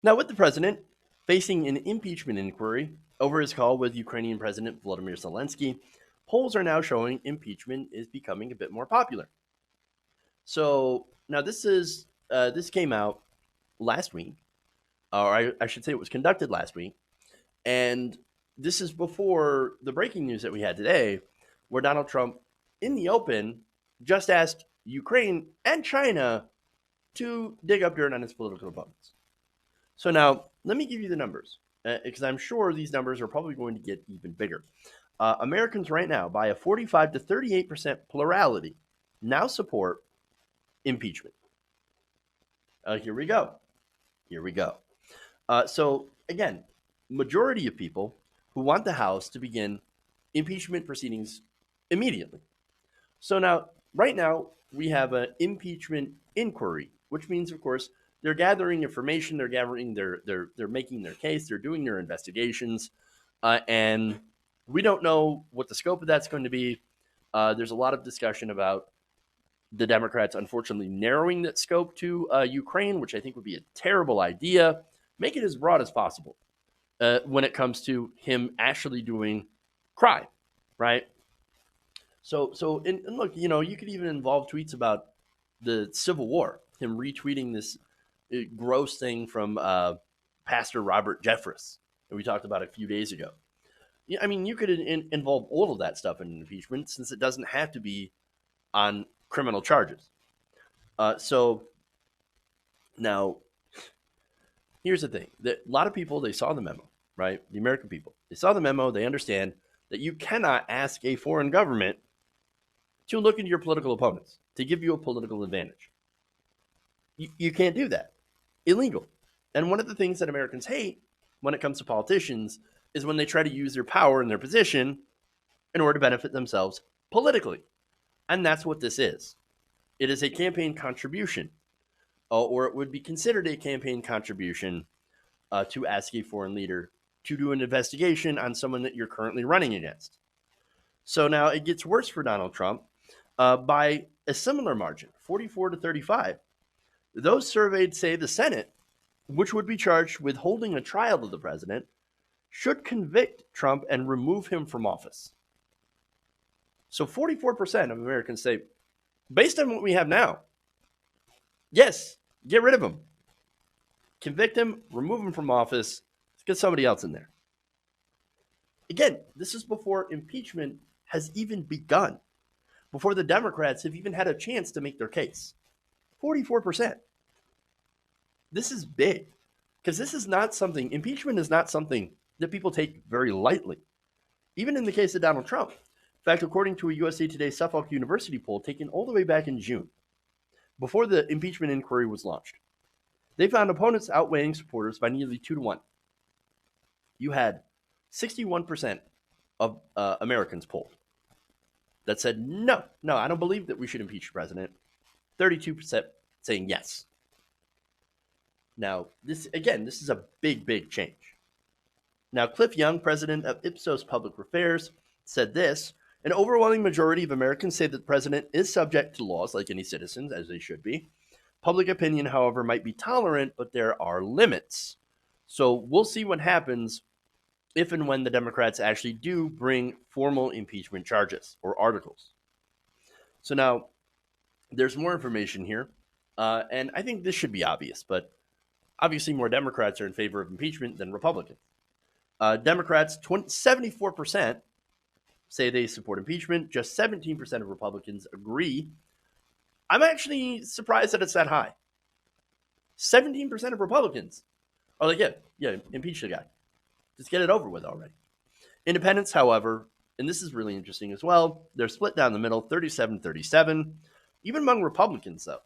Now, with the president facing an impeachment inquiry over his call with Ukrainian President Volodymyr Zelensky, polls are now showing impeachment is becoming a bit more popular. So now this came out last week, or I should say it was conducted last week, and this is before the breaking news that we had today, where Donald Trump, in the open, just asked Ukraine and China to dig up dirt on his political opponents. So now, let me give you the numbers, because I'm sure these numbers are probably going to get even bigger. Americans right now, by a 45 to 38% plurality, now support impeachment. Here we go. Here we go. So again, majority of people who want the House to begin impeachment proceedings immediately. So now, right now, we have an impeachment inquiry, which means, of course, they're gathering information, they're making their case, they're doing their investigations, and we don't know what the scope of that's going to be. There's a lot of discussion about the Democrats, unfortunately, narrowing that scope to Ukraine, which I think would be a terrible idea. Make it as broad as possible when it comes to him actually doing crime, right? And look, you could even involve tweets about the Civil War, him retweeting this gross thing from Pastor Robert Jeffress that we talked about a few days ago. Yeah, I mean, you could involve all of that stuff in impeachment since it doesn't have to be on criminal charges. So now, here's the thing: that a lot of people, they saw the memo, right? The American people, they saw the memo. They understand that you cannot ask a foreign government to look into your political opponents to give you a political advantage. You can't do that. Illegal. And one of the things that Americans hate when it comes to politicians is when they try to use their power and their position in order to benefit themselves politically. And that's what this is. It is a campaign contribution, or it would be considered a campaign contribution to ask a foreign leader to do an investigation on someone that you're currently running against. So now it gets worse for Donald Trump by a similar margin, 44 to 35. Those surveyed say the Senate, which would be charged with holding a trial of the president, should convict Trump and remove him from office. So 44% of Americans say, based on what we have now, yes, get rid of him. Convict him, remove him from office, let's get somebody else in there. Again, this is before impeachment has even begun, before the Democrats have even had a chance to make their case. 44%. This is big because this is not something, impeachment is not something that people take very lightly, even in the case of Donald Trump. In fact, according to a USA Today Suffolk University poll taken all the way back in June, before the impeachment inquiry was launched, they found opponents outweighing supporters by nearly 2 to 1. You had 61% of Americans polled that said, no, I don't believe that we should impeach the president. 32% saying yes. Now, this is a big, big change. Now, Cliff Young, president of Ipsos Public Affairs, said this: an overwhelming majority of Americans say that the president is subject to laws like any citizens, as they should be. Public opinion, however, might be tolerant, but there are limits. So we'll see what happens if and when the Democrats actually do bring formal impeachment charges or articles. So now, there's more information here, and I think this should be obvious, but obviously more Democrats are in favor of impeachment than Republicans. Democrats, 74% say they support impeachment. Just 17% of Republicans agree. I'm actually surprised that it's that high. 17% of Republicans are like, yeah, impeach the guy. Just get it over with already. Independents, however, and this is really interesting as well, they're split down the middle, 37-37. Even among Republicans, though,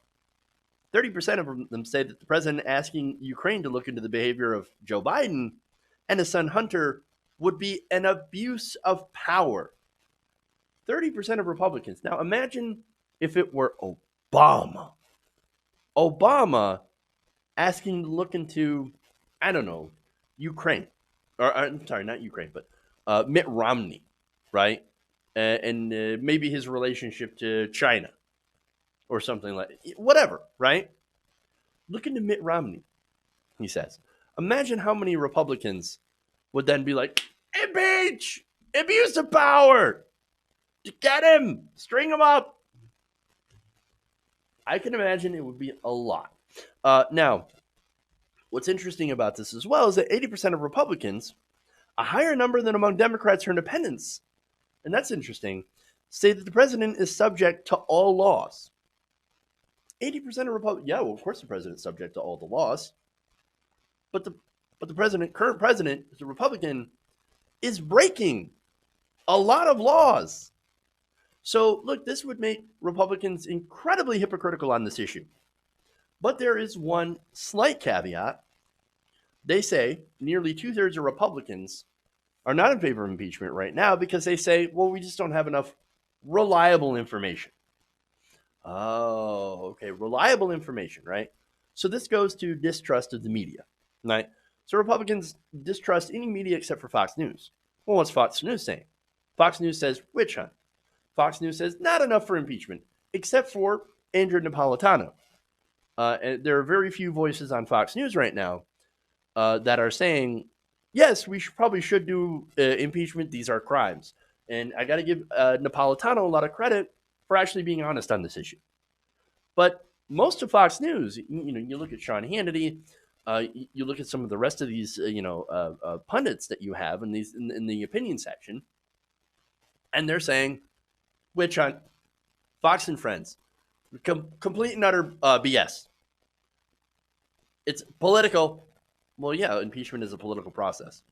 30% of them say that the president asking Ukraine to look into the behavior of Joe Biden and his son Hunter would be an abuse of power. 30% of Republicans. Now imagine if it were Obama. Obama asking to look into, I don't know, Ukraine. Or I'm sorry, not Ukraine, but Mitt Romney, right? And maybe his relationship to China or something like whatever, right? Look into Mitt Romney, he says. Imagine how many Republicans would then be like, impeach, abuse of power, get him, string him up. I can imagine it would be a lot. Now, what's interesting about this as well is that 80% of Republicans, a higher number than among Democrats or independents, and that's interesting, say that the president is subject to all laws. 80% of Republicans, yeah, well, of course the president is subject to all the laws, but the current president, is a Republican, is breaking a lot of laws. So, look, this would make Republicans incredibly hypocritical on this issue. But there is one slight caveat. They say nearly 2/3 of Republicans are not in favor of impeachment right now because they say, well, we just don't have enough reliable information. Oh, okay. Reliable information, right? So this goes to distrust of the media, right? So Republicans distrust any media except for Fox News. Well, what's Fox News saying? Fox News says witch hunt. Fox News says not enough for impeachment, except for Andrew Napolitano. And there are very few voices on Fox News right now that are saying, yes, we probably should do impeachment. These are crimes. And I got to give Napolitano a lot of credit for actually being honest on this issue. But most of Fox News, you look at Sean Hannity, you look at some of the rest of these, pundits that you have in the opinion section, and they're saying, witch hunt, Fox and Friends, complete and utter BS. It's political. Well, yeah, impeachment is a political process.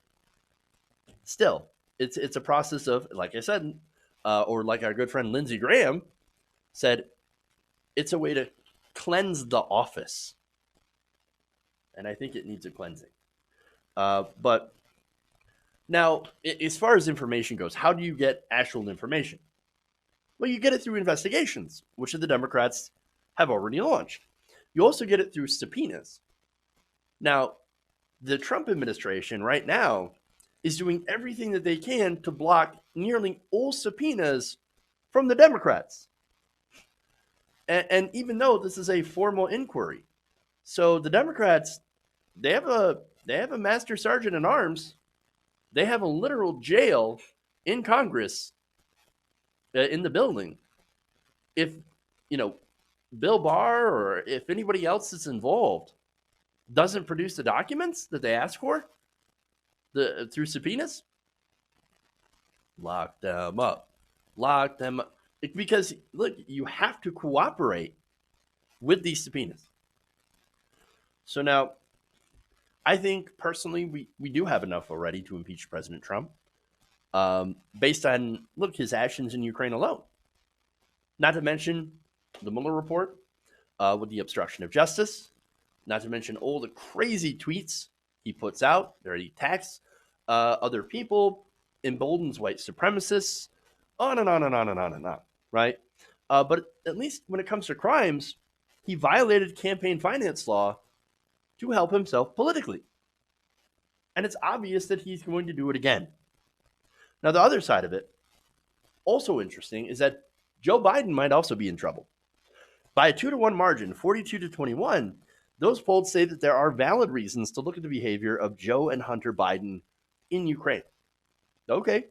Still, it's a process of, like I said, or like our good friend Lindsey Graham said, it's a way to cleanse the office. And I think it needs a cleansing. But now, as far as information goes, how do you get actual information? Well, you get it through investigations, which the Democrats have already launched. You also get it through subpoenas. Now, the Trump administration right now is doing everything that they can to block nearly all subpoenas from the Democrats. And even though this is a formal inquiry, so the Democrats, they have a master sergeant in arms. They have a literal jail in Congress, in the building. If Bill Barr or if anybody else is involved doesn't produce the documents that they ask for through subpoenas, lock them up. Because look, you have to cooperate with these subpoenas. So now, I think personally we do have enough already to impeach President Trump, based on his actions in Ukraine alone. Not to mention the Mueller report with the obstruction of justice. Not to mention all the crazy tweets he puts out. There he attacks other people, emboldens white supremacists, on and on and on and on and on, right? But at least when it comes to crimes, he violated campaign finance law to help himself politically. And it's obvious that he's going to do it again. Now, the other side of it, also interesting, is that Joe Biden might also be in trouble. By a 2-1 margin, 42-21, those polls say that there are valid reasons to look at the behavior of Joe and Hunter Biden in Ukraine. Okay.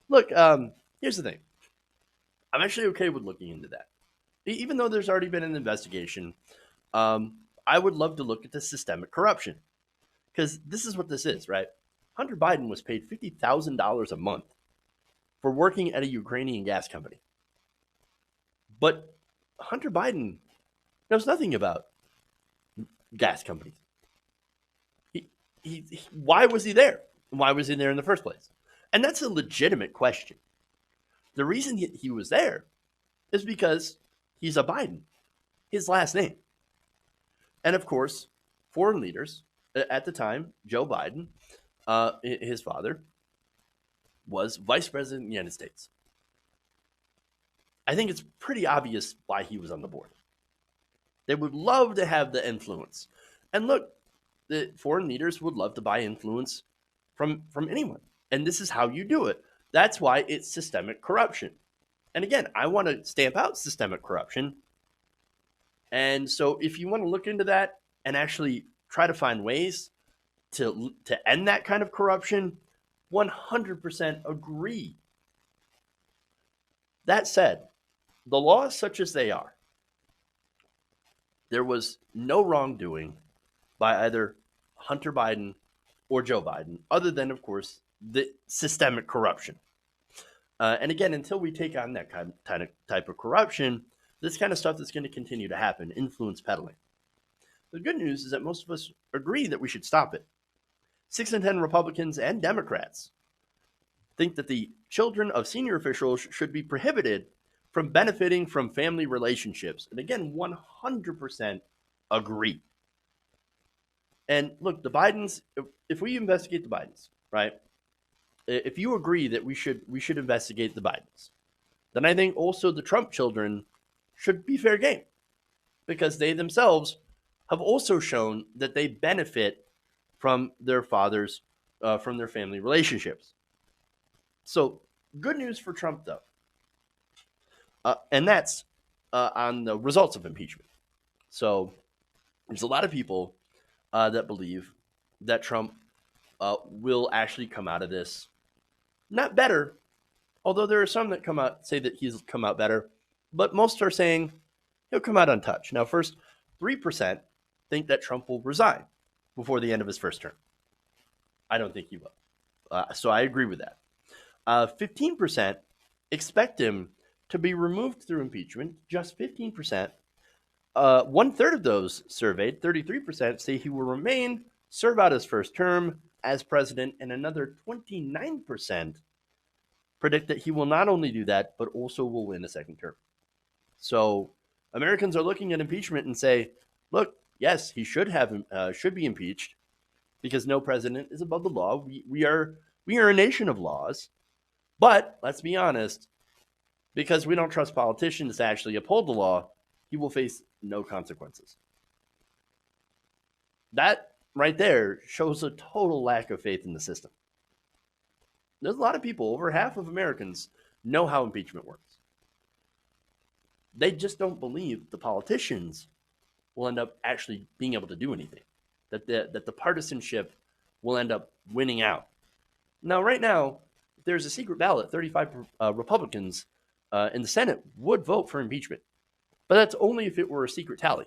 Look, here's the thing. I'm actually okay with looking into that. Even though there's already been an investigation, I would love to look at the systemic corruption. Because this is what this is, right? Hunter Biden was paid $50,000 a month for working at a Ukrainian gas company. But Hunter Biden knows nothing about gas companies. Why was he there? Why was he there in the first place? And that's a legitimate question. The reason he was there is because he's a Biden, his last name. And of course, foreign leaders at the time, Joe Biden, his father, was vice president of the United States. I think it's pretty obvious why he was on the board. They would love to have the influence. And look, the foreign leaders would love to buy influence from anyone. And this is how you do it. That's why it's systemic corruption. And again, I want to stamp out systemic corruption. And so if you want to look into that and actually try to find ways to end that kind of corruption, 100% agree. That said, the laws such as they are, there was no wrongdoing by either Hunter Biden or Joe Biden, other than, of course, the systemic corruption. And again, until we take on that type of corruption, this kind of stuff is going to continue to happen, influence peddling. The good news is that most of us agree that we should stop it. 6 in 10 Republicans and Democrats think that the children of senior officials should be prohibited from benefiting from family relationships. And again, 100% agree. And look, the Bidens, if we investigate the Bidens, right? If you agree that we should investigate the Bidens, then I think also the Trump children should be fair game, because they themselves have also shown that they benefit from their fathers, from their family relationships. So good news for Trump, though. And that's on the results of impeachment. So there's a lot of people that believe that Trump will actually come out of this not better, although there are some that come out say that he's come out better, but most are saying he'll come out untouched. Now, first, 3% think that Trump will resign before the end of his first term. I don't think he will. So I agree with that. 15% expect him to be removed through impeachment. Just 15%. 1/3 of those surveyed, 33%, say he will remain, serve out his first term as president, and another 29% predict that he will not only do that, but also will win a second term. So Americans are looking at impeachment and say, look, yes, he should be impeached, because no president is above the law. We are a nation of laws, but let's be honest, because we don't trust politicians to actually uphold the law, he will face no consequences. That right there shows a total lack of faith in the system. There's a lot of people, over half of Americans, know how impeachment works. They just don't believe the politicians will end up actually being able to do anything, that the partisanship will end up winning out. Now, right now, there's a secret ballot. 35 Republicans in the Senate would vote for impeachment, but that's only if it were a secret tally,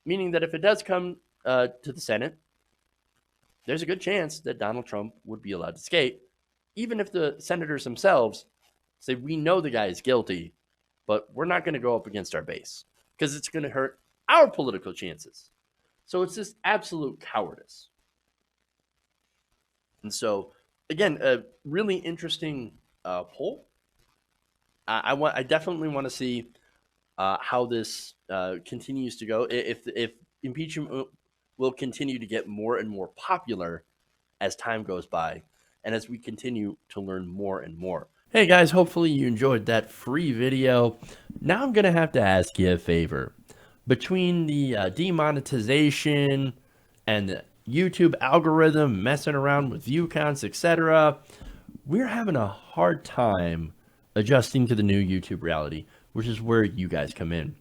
meaning that if it does come to the Senate, there's a good chance that Donald Trump would be allowed to skate, even if the senators themselves say, we know the guy is guilty, but we're not going to go up against our base because it's going to hurt our political chances. So it's just absolute cowardice. And so, again, a really interesting poll. I definitely want to see how this continues to go. If impeachment will continue to get more and more popular as time goes by, and as we continue to learn more and more. Hey guys, hopefully you enjoyed that free video. Now I'm going to have to ask you a favor. Between the demonetization and the YouTube algorithm messing around with view counts, etc., we're having a hard time adjusting to the new YouTube reality, which is where you guys come in.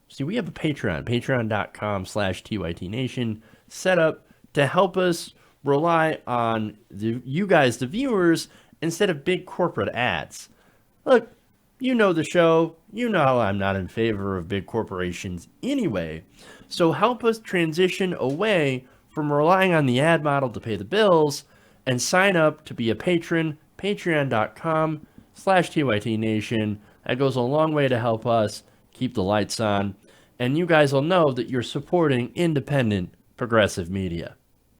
See, we have a patreon.com/TYTNation set up to help us rely on you guys, the viewers, instead of big corporate ads. Look, you know the show. You know how I'm not in favor of big corporations anyway. So help us transition away from relying on the ad model to pay the bills and sign up to be a patron, patreon.com/TYTNation. That goes a long way to help us keep the lights on. And you guys will know that you're supporting independent, progressive media.